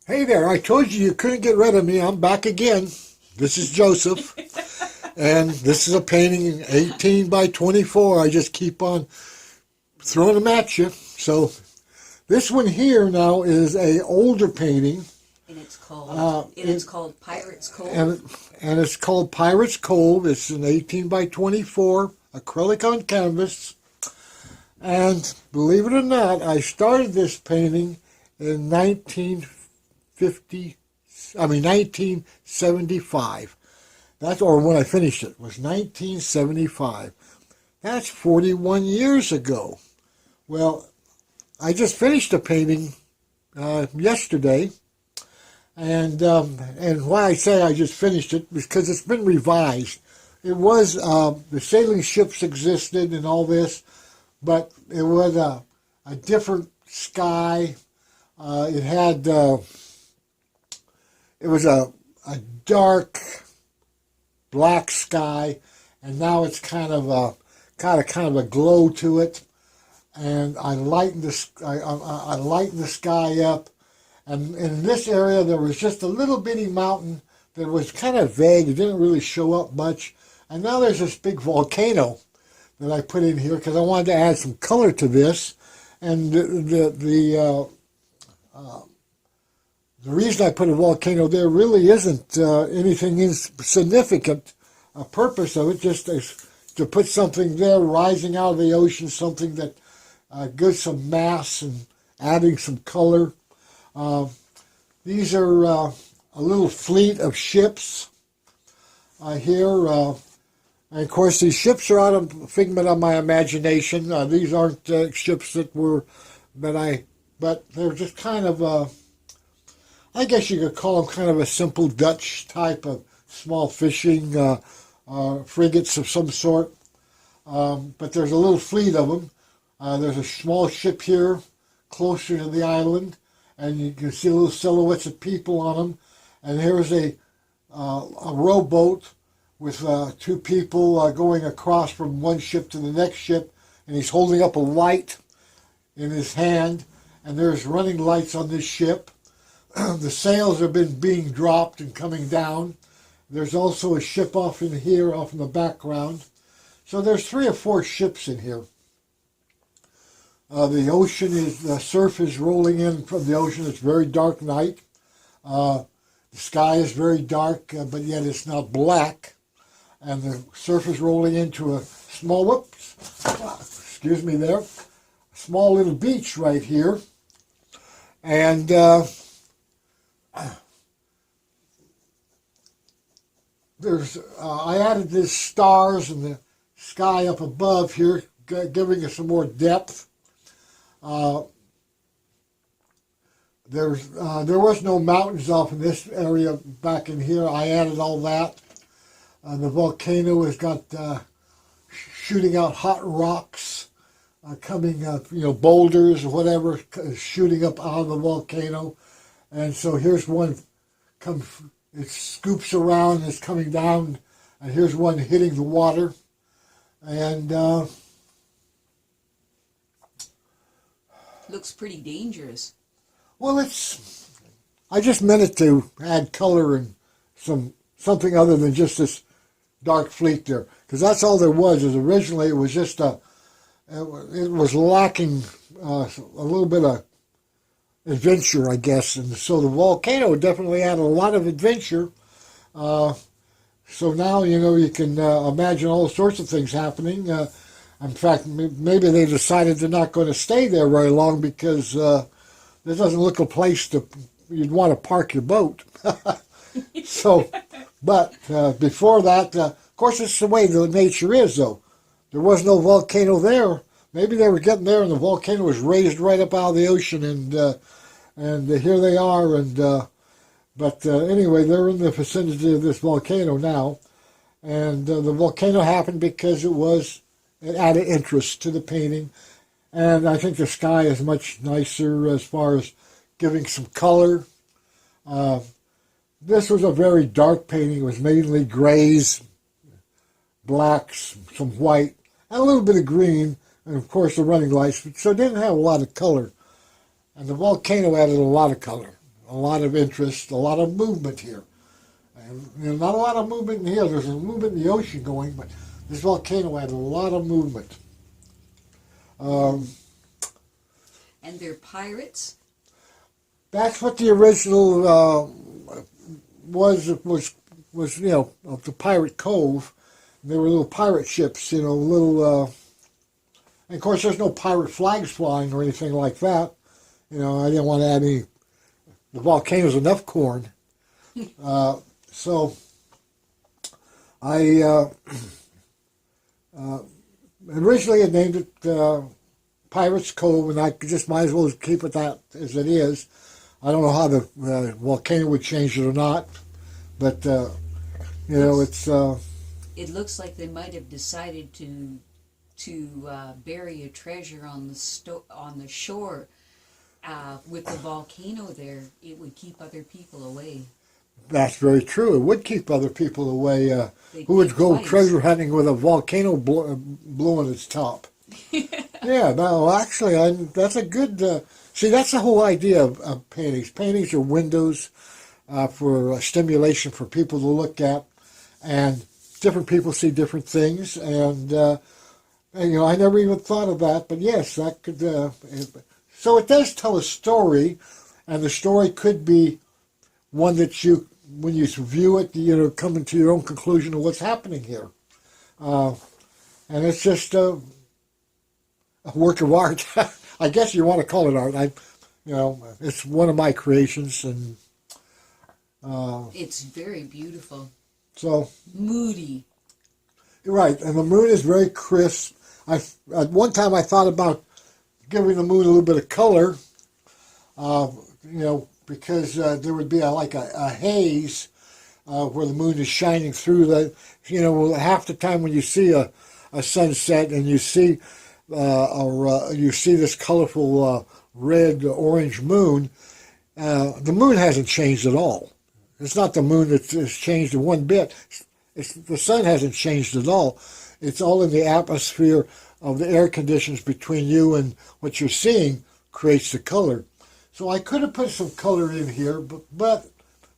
Hey there, I told you you couldn't get rid of me. I'm back again. This is Joseph, and this is a painting 18 by 24. I just keep on throwing them at you. So this one here now is a older painting. And it's called Pirates Cove. And it's called Pirates Cove. It's an 18 by 24 acrylic on canvas. And believe it or not, I started this painting in 1975. That's, or when I finished it, was 1975. That's 41 years ago. Well, I just finished a painting yesterday, and why I say I just finished it is because it's been revised. It was the sailing ships existed and all this, but it was a different sky. It was a dark black sky, and now it's kind of a glow to it. And I lightened the sky up, and in this area there was just a little bitty mountain that was kind of vague. It didn't really show up much. And now there's this big volcano that I put in here because I wanted to add some color to this. And the reason I put a volcano there really isn't anything insignificant. A purpose of it just is to put something there rising out of the ocean, something that gives some mass and adding some color. These are a little fleet of ships here. And of course, these ships are out of figment of my imagination. These aren't ships but they're just kind of, I guess you could call them kind of a simple Dutch type of small fishing frigates of some sort. But there's a little fleet of them. There's a small ship here closer to the island, and you can see little silhouettes of people on them. And here's a rowboat with two people going across from one ship to the next ship, and he's holding up a light in his hand, and there's running lights on this ship. The sails have been being dropped and coming down. There's also a ship off in here, off in the background. So there's 3 or 4 ships in here. The surf is rolling in from the ocean. It's a very dark night. The sky is very dark, but yet it's not black. And the surf is rolling into a small, excuse me there, a small little beach right here. And I added these stars and the sky up above here, giving us some more depth. There was no mountains off in this area back in here. I added all that. The volcano has got shooting out hot rocks, coming up, boulders or whatever, shooting up out of the volcano. And so here's one it scoops around and it's coming down, and here's one hitting the water. And Looks pretty dangerous. well, I just meant it to add color and something other than just this dark fleet there, because that's all there was. Is originally it was just it was lacking a little bit of adventure, I guess, and so the volcano definitely had a lot of adventure. So now you can imagine all sorts of things happening. In fact, maybe they decided they're not going to stay there very long because there doesn't look a place you'd want to park your boat. So, but before that, of course, it's the way the nature is, though. There was no volcano there. Maybe they were getting there, and the volcano was raised right up out of the ocean, and here they are. But anyway, they're in the vicinity of this volcano now, and the volcano happened because it added interest to the painting, and I think the sky is much nicer as far as giving some color. This was a very dark painting. It was mainly grays, blacks, some white, and a little bit of green, and of course the running lights. So it didn't have a lot of color. And the volcano added a lot of color. a lot of interest, a lot of movement here. And not a lot of movement in here. There's a movement in the ocean going, but this volcano had a lot of movement. And they're pirates? That's what the original was of the pirate cove. They were little pirate ships, little. And of course, there's no pirate flags flying or anything like that. I didn't want to add any. The volcano's enough corn. So I originally had named it Pirates Cove, and I just might as well keep it that as it is. I don't know how the volcano would change it or not, but it's. It looks like they might have decided to bury a treasure on the shore. With the volcano there, it would keep other people away. That's very true. It would keep other people away. Who would go twice. treasure hunting with a volcano blowing its top? Yeah, no, actually, that's a good... see, that's the whole idea of paintings. Paintings are windows for stimulation for people to look at, and different people see different things, and I never even thought of that, but yes, that could... so it does tell a story, and the story could be one that you, when you view it, come to your own conclusion of what's happening here. And it's just a work of art. I guess you want to call it art. It's one of my creations, and it's very beautiful. So Moody. right, and the moon is very crisp. At one time I thought about giving the moon a little bit of color, because there would be a haze where the moon is shining through the. Half the time when you see a sunset and you see you see this colorful red orange moon, the moon hasn't changed at all. It's not the moon that's changed one bit. The sun hasn't changed at all. It's all in the atmosphere of the air conditions between you and what you're seeing creates the color. So I could have put some color in here, but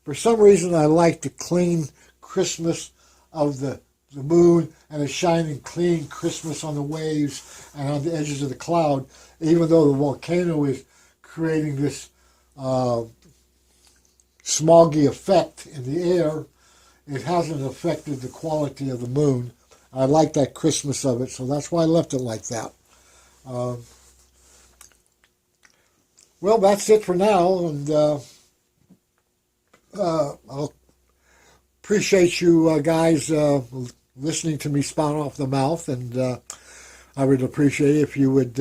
for some reason I like the clean crispness of the moon and the shining clean crispness on the waves and on the edges of the cloud, even though the volcano is creating this smoggy effect in the air. It hasn't affected the quality of the moon. I like that crispness of it, so that's why I left it like that. Well, that's it for now, and I'll appreciate you guys listening to me spout off the mouth, and I would appreciate if you would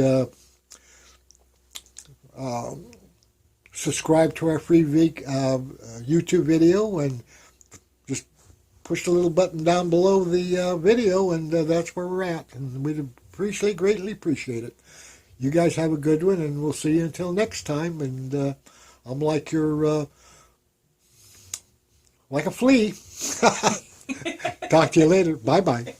subscribe to our free YouTube video, and just push the little button down below the video, and that's where we're at, and we'd greatly appreciate it. You guys have a good one, and we'll see you until next time. And I'm like like a flea. Talk to you later. Bye-bye.